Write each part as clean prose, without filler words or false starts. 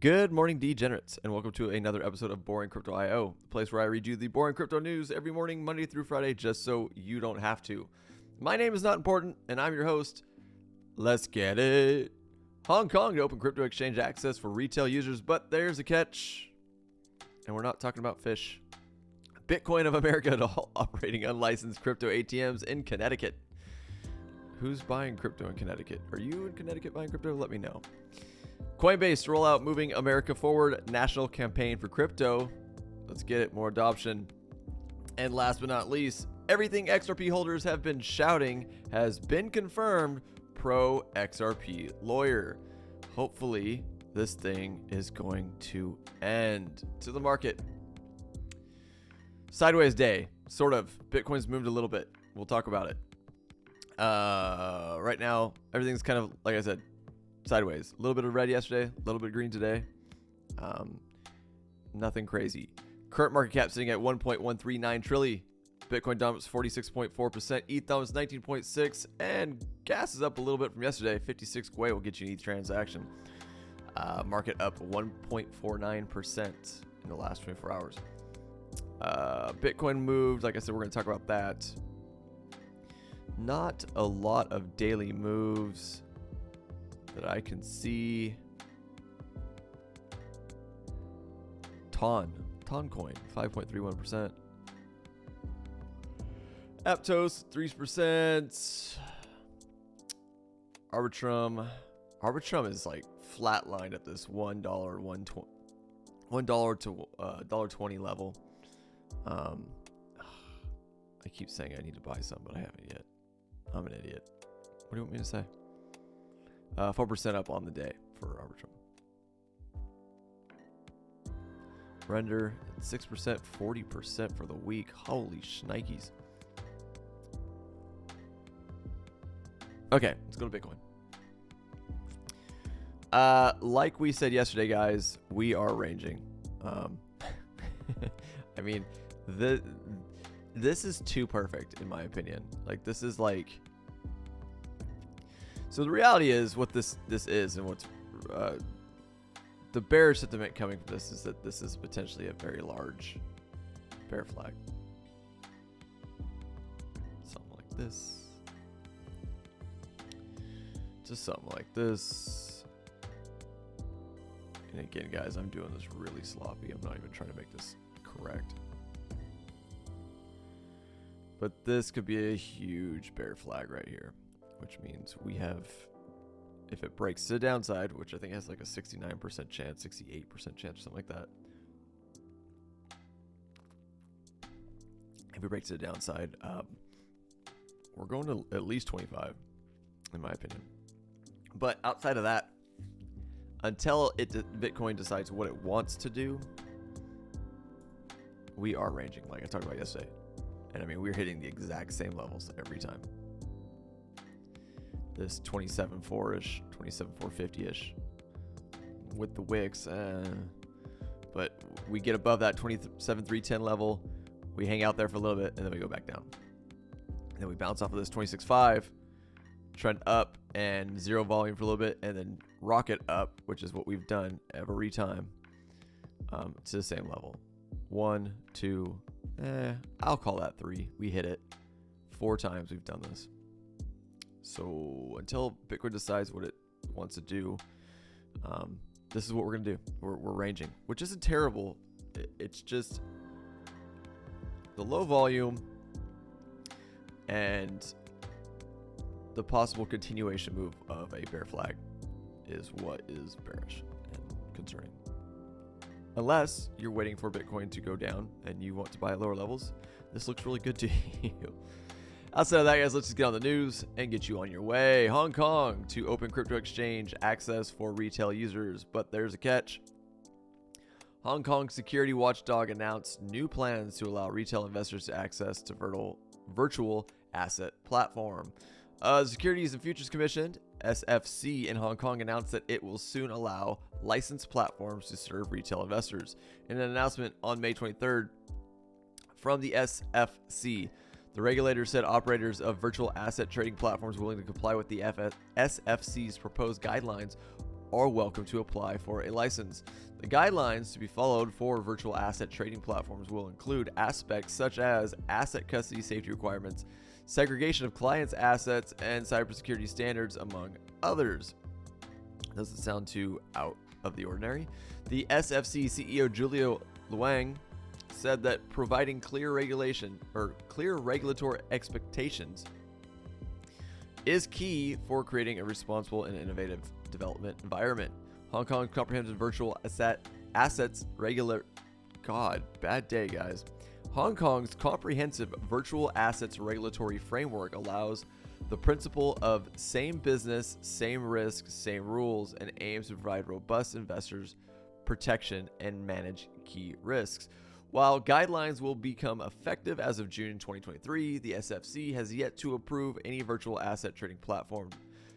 Good morning, degenerates, and welcome to another episode of Boring Crypto IO, the place where I read you the boring crypto news every morning, Monday through Friday, just so you don't have to. My name is not important, and I'm your host. Let's get it. Hong Kong to open crypto exchange access for retail users, but there's a catch, and we're not talking about fish. Bitcoin of America to halt operating unlicensed crypto ATMs in Connecticut. Who's buying crypto in Connecticut? Are you in Connecticut buying crypto? Let me know. Coinbase to roll out Moving America Forward national campaign for crypto. Let's get it, more adoption. And last but not least, everything XRP holders have been shouting has been confirmed. Pro XRP lawyer. Hopefully this thing is going to end. To the market. Sideways day, sort of. Bitcoin's moved a little bit. We'll talk about it. Right now, everything's kind of, like I said, sideways. A little bit of red yesterday, a little bit of green today. Nothing crazy. Current market cap sitting at 1.139 trillion. Bitcoin dumps 46.4%. ETH dumps 19.6%. And gas is up a little bit from yesterday. 56 Gwei will get you an ETH transaction. Market up 1.49% in the last 24 hours. Bitcoin moved. Like I said, we're going to talk about that. Not a lot of daily moves that I can see. Ton coin 5.31%. Aptos 3%. Arbitrum is like flatlined at this $1 to $1.20 level. I keep saying I need to buy some, but I haven't yet. I'm an idiot. What do you want me to say? 4% up on the day for Arbitrum. Render 6%, 40% for the week. Holy shnikes. Okay, let's go to Bitcoin. Like we said yesterday, guys, we are ranging. I mean, this is too perfect in my opinion. Like, this is like, so the reality is what this is, and what's the bearish sentiment coming from this is that this is potentially a very large bear flag. Something like this. Just something like this. And again, guys, I'm doing this really sloppy. I'm not even trying to make this correct. But this could be a huge bear flag right here, which means we have, if it breaks to the downside, which I think has like a 69% chance, 68% chance, or something like that. If it breaks to the downside, we're going to at least 25, in my opinion. But outside of that, until Bitcoin decides what it wants to do, we are ranging, like I talked about yesterday. And I mean, we're hitting the exact same levels every time. This 27.4-ish, 27.450-ish with the wicks. But we get above that 27.310 level. We hang out there for a little bit, and then we go back down. And then we bounce off of this 26.5, trend up, and zero volume for a little bit, and then rocket up, which is what we've done every time, to the same level. 1, 2, I'll call that 3. We hit it 4 times. We've done this. So until Bitcoin decides what it wants to do, this is what we're gonna do. We're ranging, which isn't terrible. It's just the low volume and the possible continuation move of a bear flag is what is bearish and concerning. Unless you're waiting for Bitcoin to go down and you want to buy at lower levels, this looks really good to you. Outside of that, guys, let's just get on the news and get you on your way. Hong Kong to open crypto exchange access for retail users, but there's a catch. Hong Kong security watchdog announced new plans to allow retail investors to access to virtual asset platform. The Securities and Futures Commission, SFC, in Hong Kong announced that it will soon allow licensed platforms to serve retail investors. In an announcement on May 23rd from the SFC, the regulator said operators of virtual asset trading platforms willing to comply with the SFC's proposed guidelines are welcome to apply for a license. The guidelines to be followed for virtual asset trading platforms will include aspects such as asset custody safety requirements, segregation of clients' assets, and cybersecurity standards, among others. Doesn't sound too out of the ordinary. The SFC CEO Julio Luang said that providing clear regulatory expectations is key for creating a responsible and innovative development environment. Hong Kong's comprehensive virtual assets regular God, bad day, guys. Hong Kong's comprehensive virtual assets regulatory framework allows the principle of same business, same risk, same rules, and aims to provide robust investors protection and manage key risks. While guidelines will become effective as of June 2023, the SFC has yet to approve any virtual asset trading platform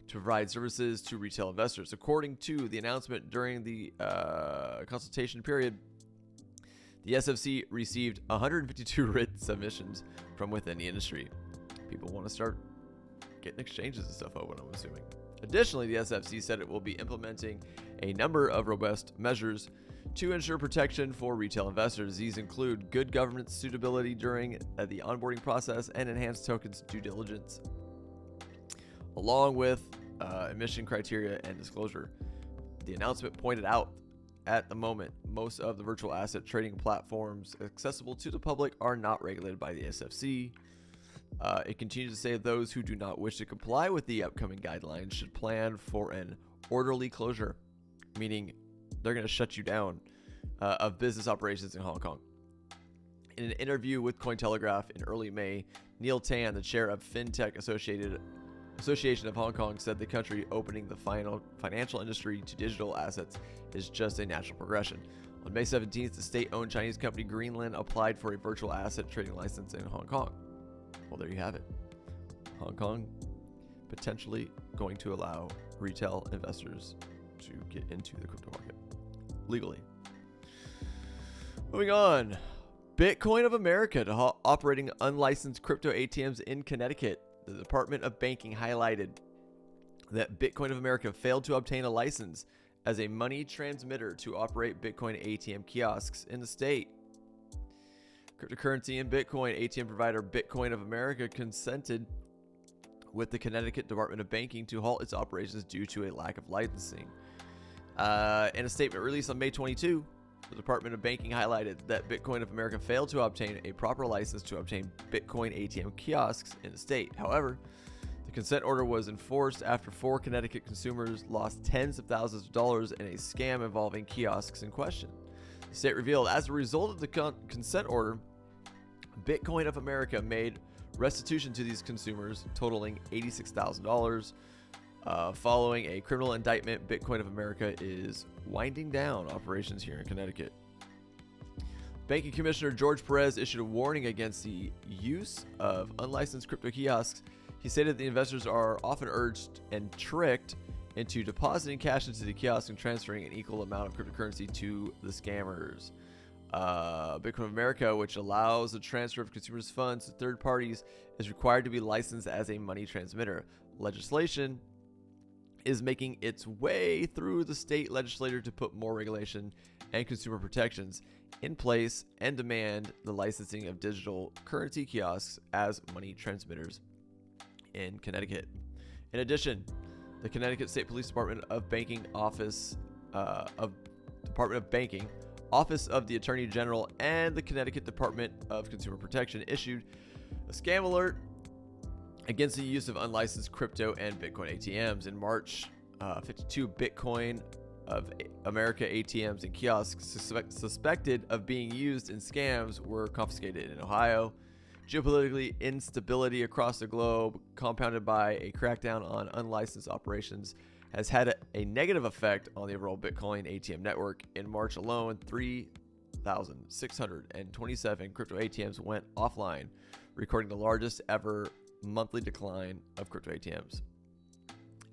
to provide services to retail investors. According to the announcement during the consultation period, the SFC received 152 written submissions from within the industry. People want to start getting exchanges and stuff open, I'm assuming. Additionally, the SFC said it will be implementing a number of robust measures to ensure protection for retail investors. These include good governance suitability during the onboarding process and enhanced tokens due diligence, along with emission criteria and disclosure. The announcement pointed out at the moment, most of the virtual asset trading platforms accessible to the public are not regulated by the SFC. It continues to say those who do not wish to comply with the upcoming guidelines should plan for an orderly closure, meaning they're going to shut you down of business operations in Hong Kong. In an interview with Cointelegraph in early May, Neil Tan, the chair of FinTech Association of Hong Kong, said the country opening the financial industry to digital assets is just a natural progression. On May 17th, the state-owned Chinese company Greenland applied for a virtual asset trading license in Hong Kong. Well, there you have it. Hong Kong potentially going to allow retail investors to get into the crypto market legally. Moving on. Bitcoin of America to operating unlicensed crypto ATMs in Connecticut. The Department of Banking highlighted that Bitcoin of America failed to obtain a license as a money transmitter to operate Bitcoin ATM kiosks in the state. Cryptocurrency and Bitcoin ATM provider Bitcoin of America consented with the Connecticut Department of Banking to halt its operations due to a lack of licensing. In a statement released on May 22, the Department of Banking highlighted that Bitcoin of America failed to obtain a proper license to obtain Bitcoin ATM kiosks in the state. However, the consent order was enforced after 4 Connecticut consumers lost tens of thousands of dollars in a scam involving kiosks in question. The state revealed, as a result of the consent order, Bitcoin of America made restitution to these consumers totaling $86,000. Following a criminal indictment, Bitcoin of America is winding down operations here in Connecticut. Banking Commissioner George Perez issued a warning against the use of unlicensed crypto kiosks. He stated the investors are often urged and tricked into depositing cash into the kiosk and transferring an equal amount of cryptocurrency to the scammers. Bitcoin of America, which allows the transfer of consumers' funds to third parties, is required to be licensed as a money transmitter. Legislation is making its way through the state legislature to put more regulation and consumer protections in place and demand the licensing of digital currency kiosks as money transmitters in Connecticut. In addition, the Connecticut State Police Department of Banking Office Office of the Attorney General, and the Connecticut Department of Consumer Protection issued a scam alert against the use of unlicensed crypto and Bitcoin ATMs. In March, 52 Bitcoin of America ATMs and kiosks suspected of being used in scams were confiscated in Ohio. Geopolitically instability across the globe, compounded by a crackdown on unlicensed operations, has had a negative effect on the overall Bitcoin ATM network. In March alone, 3,627 crypto ATMs went offline, recording the largest ever monthly decline of crypto ATMs.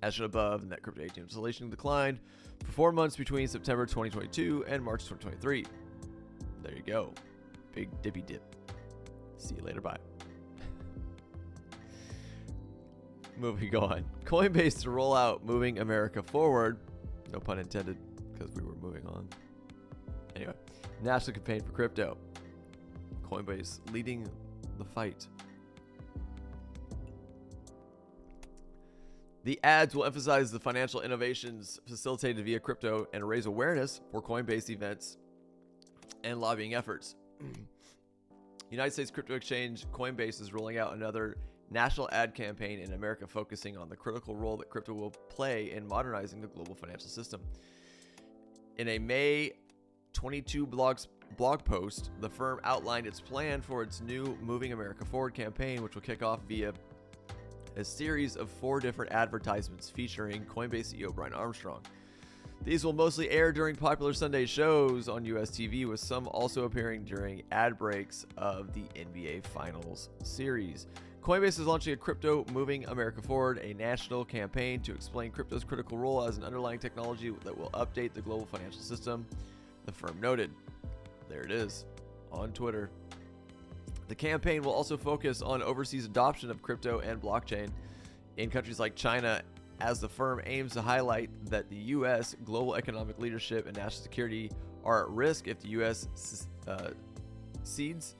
As shown above, net crypto ATM installation declined for 4 months between September 2022 and March 2023. There you go. Big dippy dip. See you later. Bye. Moving on. Coinbase to roll out Moving America Forward. No pun intended, because we were moving on. Anyway, national campaign for crypto. Coinbase leading the fight. The ads will emphasize the financial innovations facilitated via crypto and raise awareness for Coinbase events and lobbying efforts. United States crypto exchange Coinbase is rolling out another national ad campaign in America focusing on the critical role that crypto will play in modernizing the global financial system. In a May 22 blog post, the firm outlined its plan for its new Moving America Forward campaign, which will kick off via a series of 4 different advertisements featuring Coinbase CEO Brian Armstrong. These will mostly air during popular Sunday shows on US TV, with some also appearing during ad breaks of the NBA Finals series. Coinbase is launching a Crypto Moving America Forward, a national campaign to explain crypto's critical role as an underlying technology that will update the global financial system, the firm noted. There it is, on Twitter. The campaign will also focus on overseas adoption of crypto and blockchain in countries like China, as the firm aims to highlight that the U.S. global economic leadership and national security are at risk if the U.S. cedes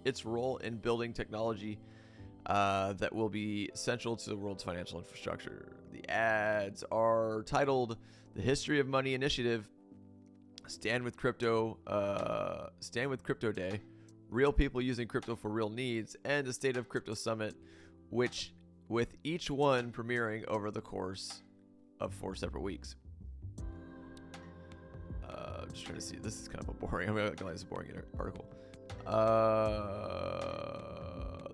its role in building technology that will be central to the world's financial infrastructure. The ads are titled "The History of Money Initiative," Stand with Crypto Day, Real People Using Crypto for Real Needs, and the State of Crypto Summit, which with each one premiering over the course of 4 separate weeks. Just trying to see. This is kind of a boring. I'm going to this boring article.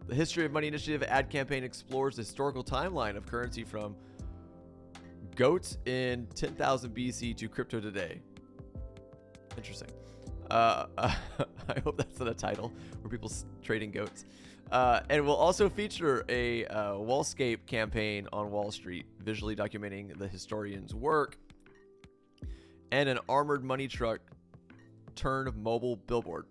The History of Money Initiative ad campaign explores the historical timeline of currency from goats in 10,000 BC to crypto today. Interesting. I hope that's not a title where people trading goats. And will also feature a wallscape campaign on Wall Street, visually documenting the historian's work, and an armored money truck turned mobile billboard.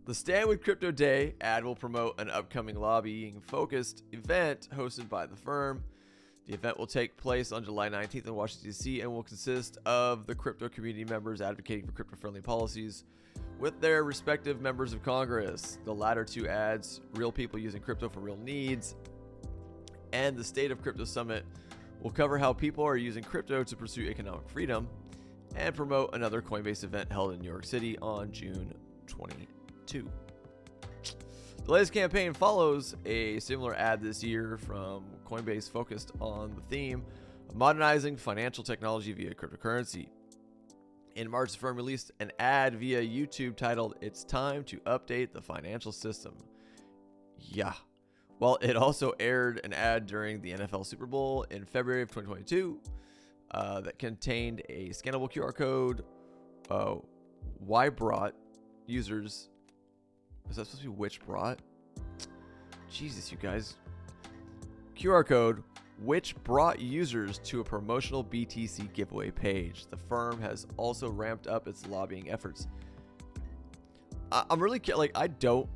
The Stand with Crypto Day ad will promote an upcoming lobbying-focused event hosted by the firm. The event will take place on July 19th in Washington, D.C. and will consist of the crypto community members advocating for crypto-friendly policies with their respective members of Congress. The latter 2 ads, Real People Using Crypto for Real Needs and the State of Crypto Summit, will cover how people are using crypto to pursue economic freedom and promote another Coinbase event held in New York City on June 22. The latest campaign follows a similar ad this year from Coinbase focused on the theme of modernizing financial technology via cryptocurrency. In March, the firm released an ad via YouTube titled "It's Time to Update the Financial System." Yeah. Well, it also aired an ad during the NFL Super Bowl in February of 2022 that contained a scannable QR code. Why brought users... Is that supposed to be which brought? Jesus, you guys. QR code, which brought users to a promotional BTC giveaway page. The firm has also ramped up its lobbying efforts. I'm really like I don't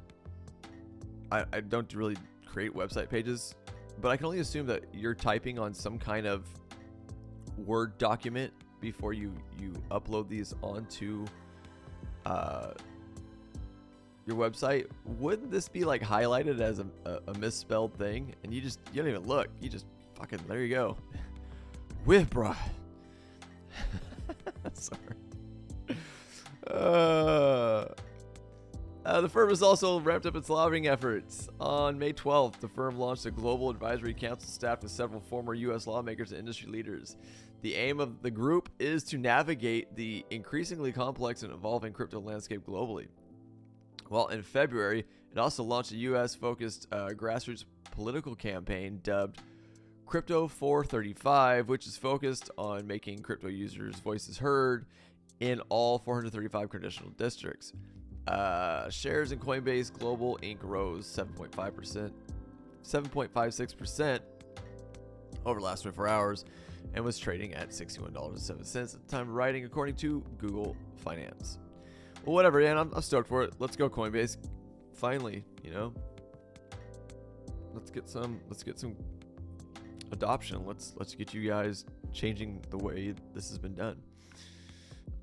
really create website pages, but I can only assume that you're typing on some kind of Word document before you upload these onto your website. Wouldn't this be like highlighted as a misspelled thing, and you don't even look, you just fucking, there you go. Withbrought. Sorry. The firm has also ramped up its lobbying efforts. On May 12th, the firm launched a global advisory council staffed with several former U.S. lawmakers and industry leaders. The aim of the group is to navigate the increasingly complex and evolving crypto landscape globally. Well, in February, it also launched a U.S.-focused grassroots political campaign dubbed Crypto 435, which is focused on making crypto users' voices heard in all 435 congressional districts. Shares in Coinbase Global Inc. rose 7.56% over the last 24 hours and was trading at $61.07 at the time of writing, according to Google Finance. Well, whatever, man. I'm stoked for it. Let's go, Coinbase. Finally, let's get some adoption. Let's get you guys changing the way this has been done.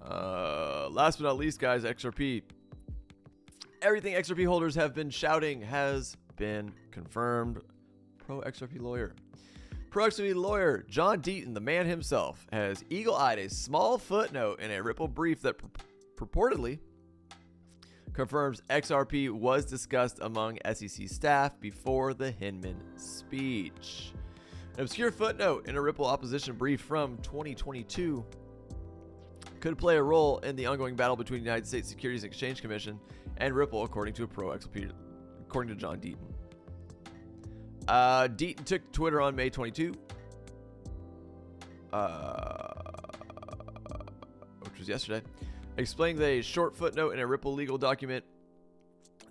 Last but not least, guys, XRP. Everything XRP holders have been shouting has been confirmed. Pro XRP lawyer John Deaton, the man himself, has eagle-eyed a small footnote in a Ripple brief that purportedly confirms XRP was discussed among SEC staff before the Hinman speech. An obscure footnote in a Ripple opposition brief from 2022 could play a role in the ongoing battle between the United States Securities and Exchange Commission and Ripple, according to John Deaton. Deaton took Twitter on May 22, which was yesterday, explaining that a short footnote in a Ripple legal document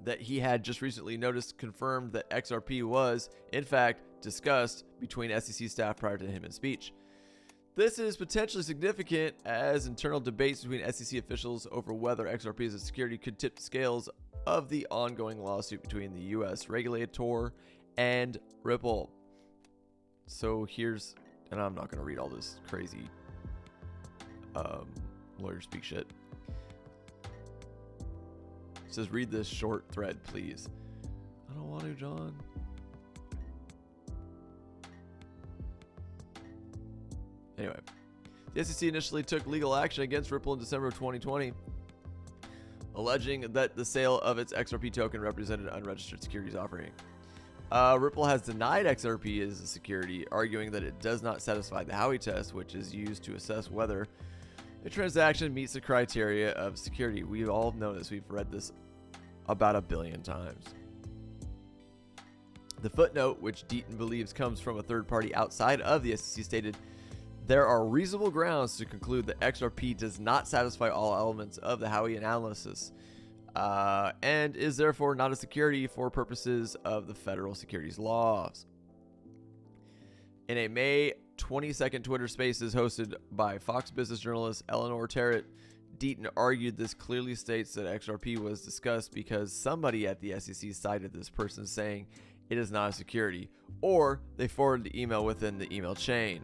that he had just recently noticed confirmed that XRP was, in fact, discussed between SEC staff prior to Hinman's speech. This is potentially significant as internal debates between SEC officials over whether XRP is a security could tip the scales of the ongoing lawsuit between the U.S. regulator and Ripple. So here's, and I'm not going to read all this crazy lawyer speak shit. It says, read this short thread, please. I don't want to, John. Anyway, the SEC initially took legal action against Ripple in December of 2020, alleging that the sale of its XRP token represented unregistered securities offering. Ripple has denied XRP as a security, arguing that it does not satisfy the Howey test, which is used to assess whether a transaction meets the criteria of security. We've all known this. We've read this about 1 billion times. The footnote, which Deaton believes comes from a third party outside of the SEC, stated, there are reasonable grounds to conclude that XRP does not satisfy all elements of the Howey analysis and is therefore not a security for purposes of the federal securities laws. In a May 22nd Twitter Spaces hosted by Fox Business journalist Eleanor Terrett, Deaton argued this clearly states that XRP was discussed because somebody at the SEC cited this person saying it is not a security, or they forwarded the email within the email chain.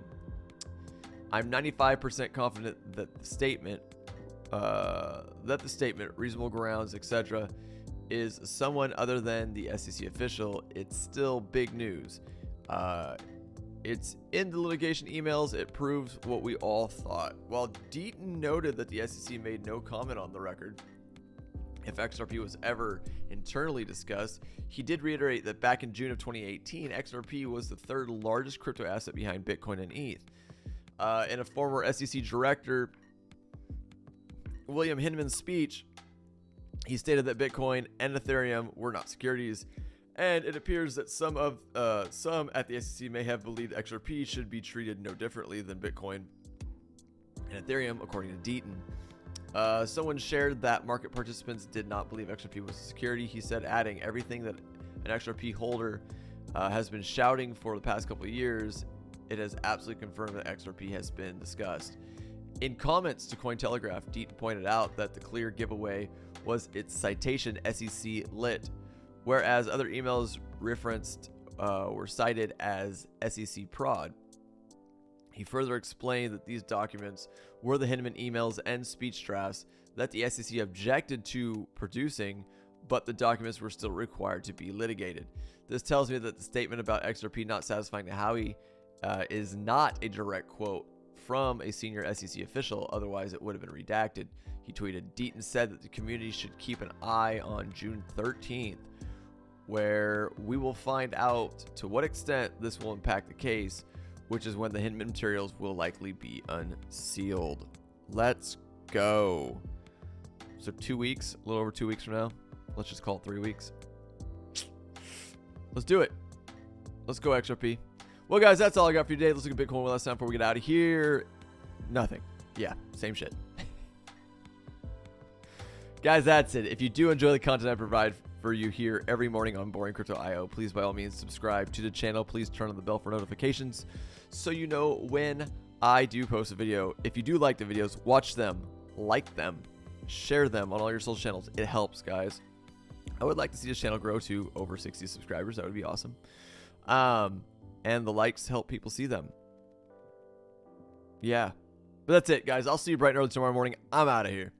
I'm 95% confident that the statement, reasonable grounds, etc., is someone other than the SEC official. It's still big news. It's in the litigation emails. It proves what we all thought. While Deaton noted that the SEC made no comment on the record if XRP was ever internally discussed, he did reiterate that back in June of 2018, XRP was the third largest crypto asset behind Bitcoin and ETH. In a former SEC director, William Hinman's speech, he stated that Bitcoin and Ethereum were not securities, and it appears that some at the SEC may have believed XRP should be treated no differently than Bitcoin and Ethereum, according to Deaton. Someone shared that market participants did not believe XRP was a security. He said, adding, everything that an XRP holder has been shouting for the past couple of years, it has absolutely confirmed that XRP has been discussed. In comments to Cointelegraph, Deaton pointed out that the clear giveaway was its citation SEC lit, whereas other emails referenced were cited as SEC prod. He further explained that these documents were the Hinman emails and speech drafts that the SEC objected to producing, but the documents were still required to be litigated. This tells me that the statement about XRP not satisfying the Howey is not a direct quote from a senior SEC official, otherwise it would have been redacted. He tweeted, Deaton said that the community should keep an eye on June 13th, where we will find out to what extent this will impact the case, which is when the Hinman materials will likely be unsealed. Let's go. So 2 weeks, a little over 2 weeks from now. Let's just call it 3 weeks. Let's do it. Let's go XRP. Well, guys, that's all I got for you today. Let's look at Bitcoin one last time before we get out of here. Nothing. Yeah, same shit. Guys, that's it. If you do enjoy the content I provide for you here every morning on Boring Crypto IO, please by all means subscribe to the channel. Please turn on the bell for notifications so you know when I do post a video. If you do like the videos, watch them, like them, share them on all your social channels. It helps, guys. I would like to see this channel grow to over 60 subscribers. That would be awesome. and the likes help people see them. Yeah. But that's it, guys. I'll see you bright and early tomorrow morning. I'm out of here.